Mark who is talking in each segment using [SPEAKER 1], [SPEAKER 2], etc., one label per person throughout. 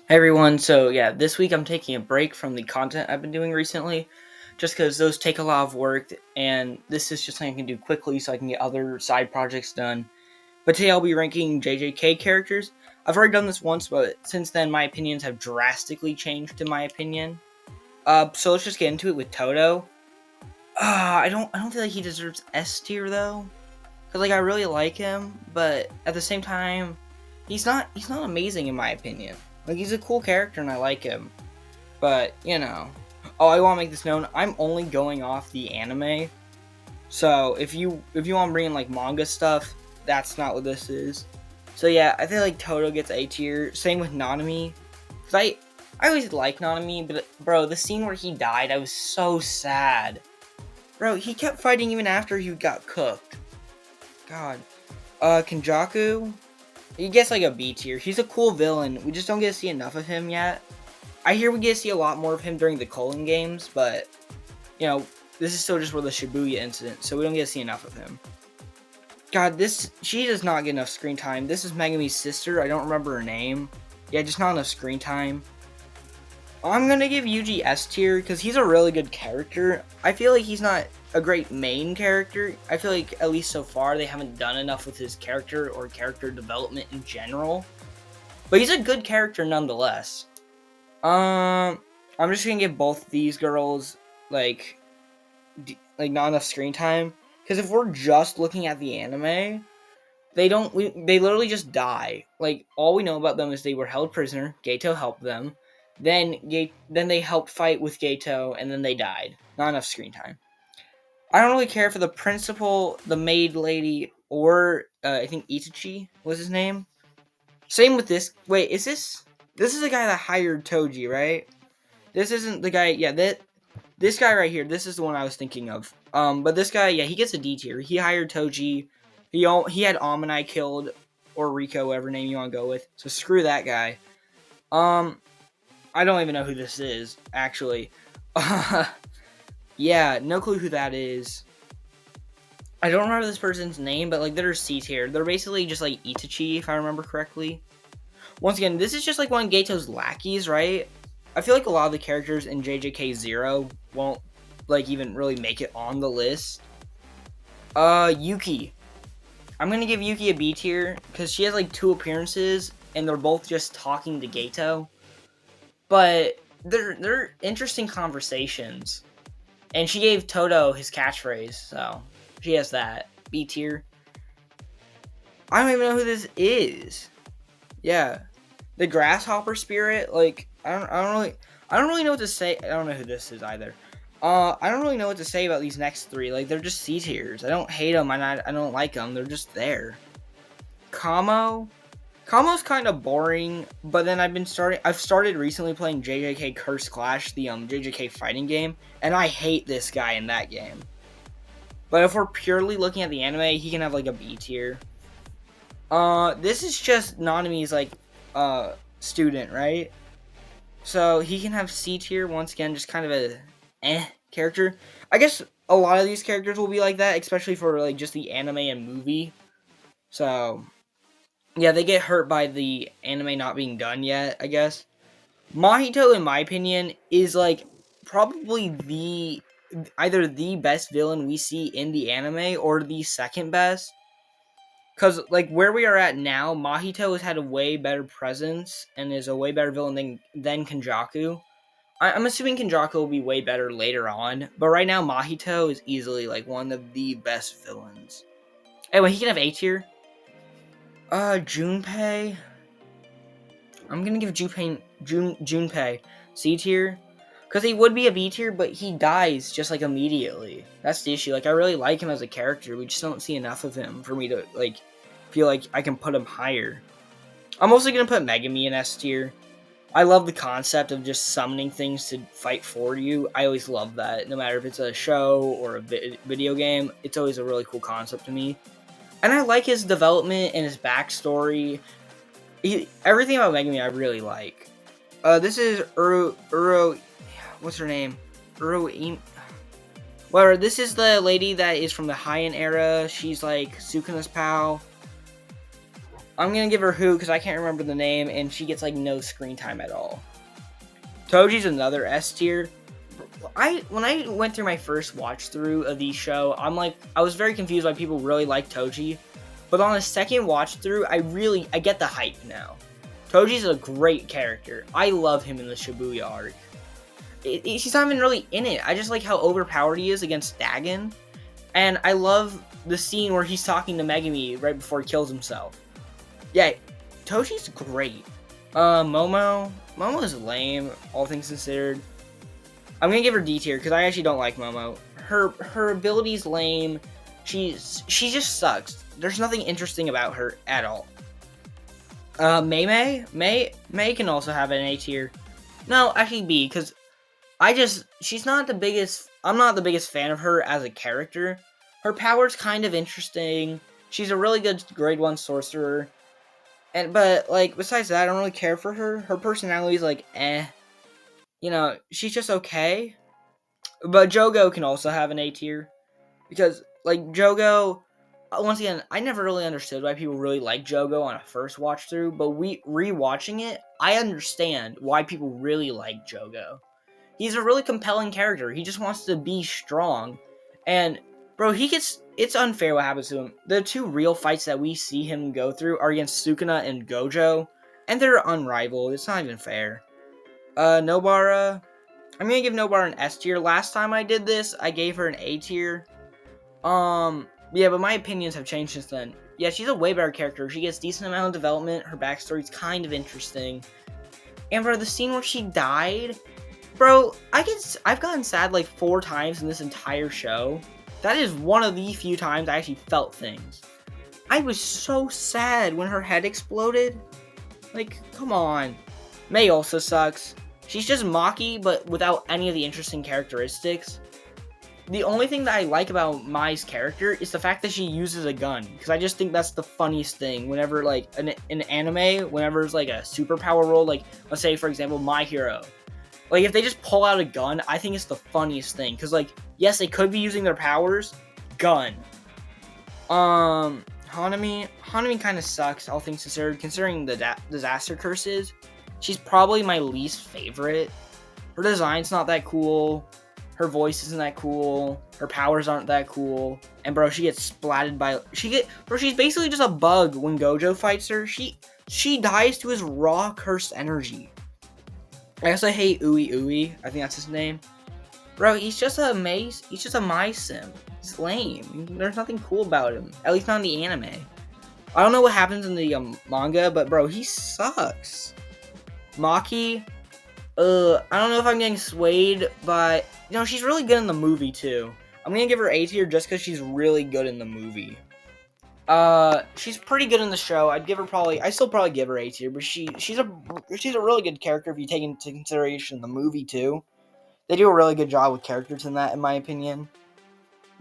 [SPEAKER 1] Hey everyone, so yeah, this week I'm taking a break from the content I've been doing recently, just because those take a lot of work, and this is just something I can do quickly so I can get other side projects done. But today I'll be ranking JJK characters. I've already done this once, but since then my opinions have drastically changed in my opinion. So let's just get into it with Toto. I don't feel like he deserves S tier though, because I really like him, but at the same time, he's not amazing in my opinion. He's a cool character and I like him. But, Oh, I want to make this known. I'm only going off the anime. So, if you want to bring in manga stuff, that's not what this is. So yeah, I feel like Toto gets A tier. Same with Nanami. Cuz I always like Nanami, but bro, the scene where he died, I was so sad. Bro, he kept fighting even after he got cooked. God. Kenjaku, he gets a B tier. He's a cool villain. We just don't get to see enough of him yet. I hear we get to see a lot more of him during the Culling games, but, this is still just for the Shibuya incident, so we don't get to see enough of him. God, she does not get enough screen time. This is Megumi's sister. I don't remember her name. Yeah, just not enough screen time. I'm gonna give Yuji S tier, because he's a really good character. I feel like he's not a great main character. I feel like, at least so far, they haven't done enough with his character or character development in general. But he's a good character nonetheless. I'm just gonna give both these girls not enough screen time, because if we're just looking at the anime, they literally just die. All we know about them is they were held prisoner. Geto helped them. Then they helped fight with Geto, and then they died. Not enough screen time. I don't really care for the principal, the maid lady, or I think Itachi was his name. Same with this. Wait, is this? This is the guy that hired Toji, right? This isn't the guy. Yeah, this guy right here. This is the one I was thinking of. But this guy, yeah, he gets a D tier. He hired Toji. He had Amanai killed, or Rico, whatever name you want to go with. So screw that guy. I don't even know who this is actually. Yeah, no clue who that is. I don't remember this person's name, but they're C tier. They're basically just like Itachi, if I remember correctly. Once again, this is just one of Geto's lackeys, right? I feel like a lot of the characters in JJK 0 won't even really make it on the list. Yuki. I'm gonna give Yuki a B tier because she has 2 appearances and they're both just talking to Geto. But they're interesting conversations. And she gave Toto his catchphrase, so she has that. B tier. I don't even know who this is. Yeah. The grasshopper spirit, I don't really know what to say. I don't know who this is either. I don't really know what to say about these next 3. They're just C tiers. I don't hate them, and I don't like them. They're just there. Kamo's kind of boring, but then I've started recently playing JJK Curse Clash, the JJK fighting game, and I hate this guy in that game. But if we're purely looking at the anime, he can have a B tier. This is just Nanami's student, right? So he can have C tier once again, just kind of a character. I guess a lot of these characters will be like that, especially for just the anime and movie. So yeah, they get hurt by the anime not being done yet, I guess. Mahito, in my opinion, is probably either the best villain we see in the anime or the second best. Because, where we are at now, Mahito has had a way better presence and is a way better villain than Kenjaku. I'm assuming Kenjaku will be way better later on, but right now, Mahito is easily, one of the best villains. Anyway, he can have A tier. Junpei. I'm gonna give Junpei C tier. Because he would be a B tier, but he dies just, immediately. That's the issue. I really like him as a character. We just don't see enough of him for me to, feel like I can put him higher. I'm also going to put Megami in S tier. I love the concept of just summoning things to fight for you. I always love that. No matter if it's a show or a video game, it's always a really cool concept to me. And I like his development and his backstory. Everything about Megami I really like. This is Uro. What's her name? Whatever. This is the lady that is from the Heian era. She's Sukuna's pal. I'm gonna give her Who because I can't remember the name, and she gets like no screen time at all. Toji's another S tier. When I went through my first watch through of the show, I was very confused why people really like Toji, but on a second watch through, I get the hype now. Toji's a great character. I love him in the Shibuya arc. He's not even really in it. I just like how overpowered he is against Dagon, and I love the scene where he's talking to Megumi right before he kills himself. Yeah, Toji's great. Momo's lame, all things considered. I'm gonna give her D tier because I actually don't like Momo. Her ability's lame. She just sucks. There's nothing interesting about her at all. May can also have an A tier. No, actually B, because she's not the biggest. I'm not the biggest fan of her as a character. Her power's kind of interesting. She's a really good grade 1 sorcerer. But like besides that, I don't really care for her. Her personality's like eh. You know, she's just okay. But Jogo can also have an A tier. Because, like, Jogo, once again, I never really understood why people really like Jogo on a first watch through. But rewatching it, I understand why people really like Jogo. He's a really compelling character. He just wants to be strong. And, bro, it's unfair what happens to him. The two real fights that we see him go through are against Sukuna and Gojo. And they're unrivaled. It's not even fair. Nobara, I'm gonna give Nobara an S tier. Last time I did this, I gave her an A tier. Yeah, but my opinions have changed since then. Yeah, she's a way better character. She gets decent amount of development. Her backstory's kind of interesting. And for the scene where she died, bro, I've gotten sad like 4 times in this entire show. That is one of the few times I actually felt things. I was so sad when her head exploded. Like, come on. May also sucks. She's just Maki, but without any of the interesting characteristics. The only thing that I like about Mai's character is the fact that she uses a gun. Because I just think that's the funniest thing. Whenever, like, an anime, whenever it's, like, a superpower role, like, let's say, for example, My Hero. Like, if they just pull out a gun, I think it's the funniest thing. Because, like, yes, they could be using their powers. Gun. Hanami kind of sucks, all things considered, considering the disaster curses. She's probably my least favorite. Her design's not that cool. Her voice isn't that cool. Her powers aren't that cool. And bro, she gets splatted by she's basically just a bug when Gojo fights her. She dies to his raw cursed energy. I also hate Ui. I think that's his name. Bro, he's just a Mai sim. He's lame. There's nothing cool about him. At least not in the anime. I don't know what happens in the manga, but bro, he sucks. Maki, I don't know if I'm getting swayed, but, you know, she's really good in the movie, too. I'm gonna give her A tier just because she's really good in the movie. She's pretty good in the show. I still probably give her A tier, but she's a really good character if you take into consideration the movie, too. They do a really good job with characters in that, in my opinion.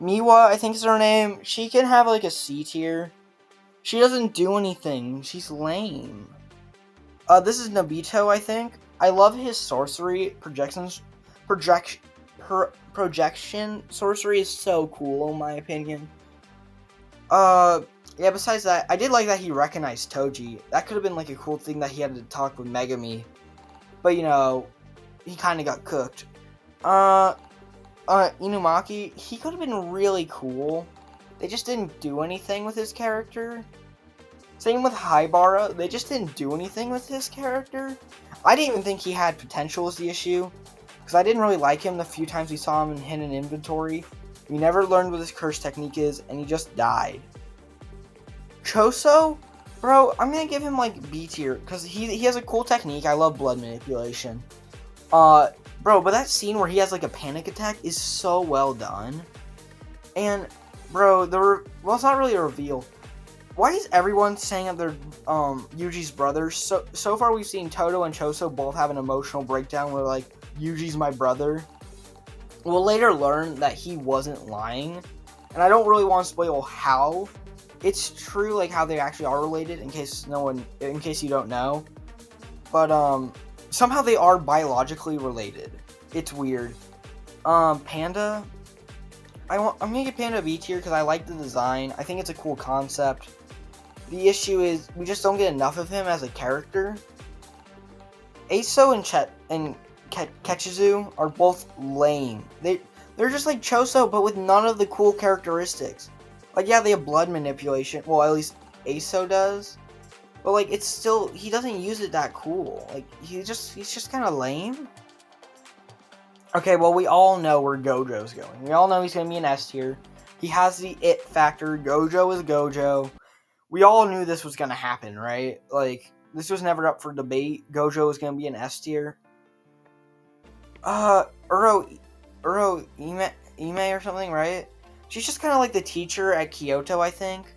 [SPEAKER 1] Miwa, I think is her name. She can have, like, a C tier. She doesn't do anything. She's lame. This is Nobito, I think. I love his sorcery. Projection sorcery is so cool, in my opinion. Yeah, besides that, I did like that he recognized Toji. That could have been, like, a cool thing that he had to talk with Megumi. But, you know, he kind of got cooked. Inumaki, he could have been really cool. They just didn't do anything with his character. Same with Haibara, they just didn't do anything with his character. I didn't even think he had potential is the issue, because I didn't really like him the few times we saw him in hidden inventory. We never learned what his curse technique is, and he just died. Choso, bro, I'm gonna give him like B tier, because he has a cool technique. I love blood manipulation. Bro, but that scene where he has like a panic attack is so well done. And, bro, it's not really a reveal. Why is everyone saying that they're Yuji's brothers? So far we've seen Toto and Choso both have an emotional breakdown where like, Yuji's my brother. We'll later learn that he wasn't lying. And I don't really want to spoil how. It's true, like how they actually are related, in case you don't know. But somehow they are biologically related. It's weird. Panda. I'm gonna give Panda a B tier because I like the design. I think it's a cool concept. The issue is we just don't get enough of him as a character. Aso and Ketchizu are both lame. They're just like Choso, but with none of the cool characteristics. Like, yeah, they have blood manipulation. Well, at least Aso does. But like, it's still, he doesn't use it that cool. Like, he's just kind of lame. Okay, well, we all know where Gojo's going. We all know he's gonna be an S tier. He has the it factor. Gojo is Gojo. We all knew this was gonna happen, right? Like, this was never up for debate. Gojo was gonna be an S tier. Uro Ime or something, right? She's just kind of like the teacher at Kyoto, I think.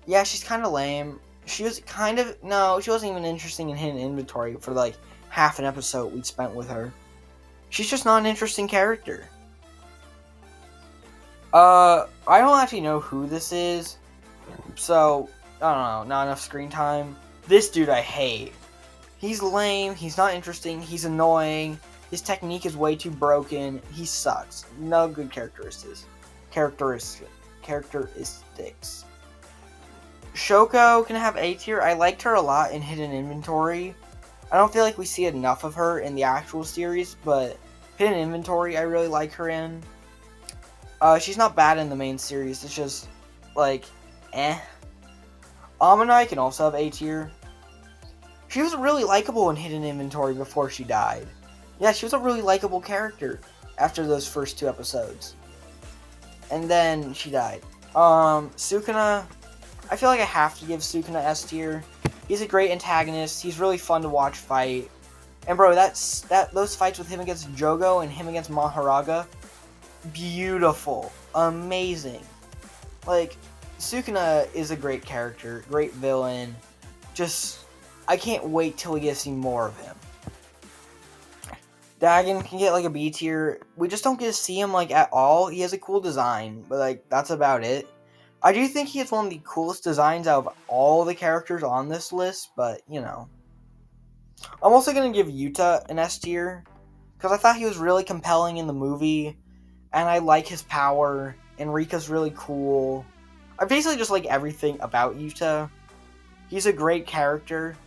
[SPEAKER 1] Yeah, she's kind of lame. She was kind of, no, she wasn't even interesting in hidden inventory for like half an episode we'd spent with her. She's just not an interesting character. I don't actually know who this is, so I don't know, not enough screen time. This dude I hate. He's lame, he's not interesting, he's annoying, his technique is way too broken, he sucks. No good characteristics. Shoko can have A tier. I liked her a lot in Hidden Inventory. I don't feel like we see enough of her in the actual series, but Hidden Inventory I really like her in. She's not bad in the main series, it's just, like, eh. Amanai can also have A tier. She was really likable in Hidden Inventory before she died. Yeah, she was a really likable character after those first 2 episodes. And then she died. Sukuna, I feel like I have to give Sukuna S tier. He's a great antagonist. He's really fun to watch fight. And bro, those fights with him against Jogo and him against Maharaga, beautiful, amazing. Like, Sukuna is a great character, great villain. Just, I can't wait till we get to see more of him. Dagon can get like a B tier. We just don't get to see him like at all. He has a cool design, but like that's about it. I do think he has one of the coolest designs out of all the characters on this list, but you know. I'm also gonna give Yuta an S tier because I thought he was really compelling in the movie, and I like his power. And Rika's really cool. I basically just like everything about Yuta. He's a great character.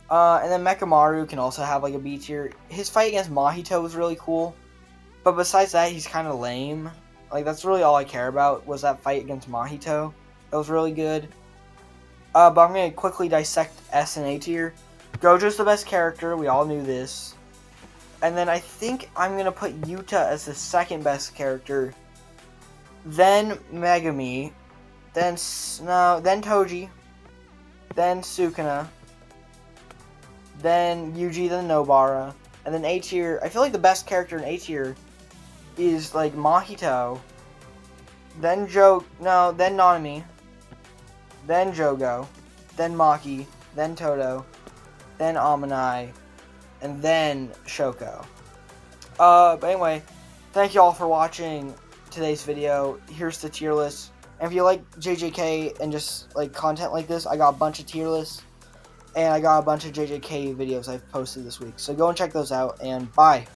[SPEAKER 1] And then Mekamaru can also have like a B tier. His fight against Mahito was really cool. But besides that, he's kind of lame. Like, that's really all I care about was that fight against Mahito. That was really good. But I'm going to quickly dissect S and A tier. Gojo's the best character. We all knew this. And then I think I'm going to put Yuta as the second best character. Then Megami. Then Toji. Then Sukuna. Then Yuji, then Nobara, and then A tier. I feel like the best character in A tier is like Mahito, then then Nanami, then Jogo, then Maki, then Todo, then Amanai, and then Shoko. But anyway, thank you all for watching today's video. Here's the tier list. And if you like JJK and just like content like this, I got a bunch of tier lists. And I got a bunch of JJK videos I've posted this week. So go and check those out, and bye.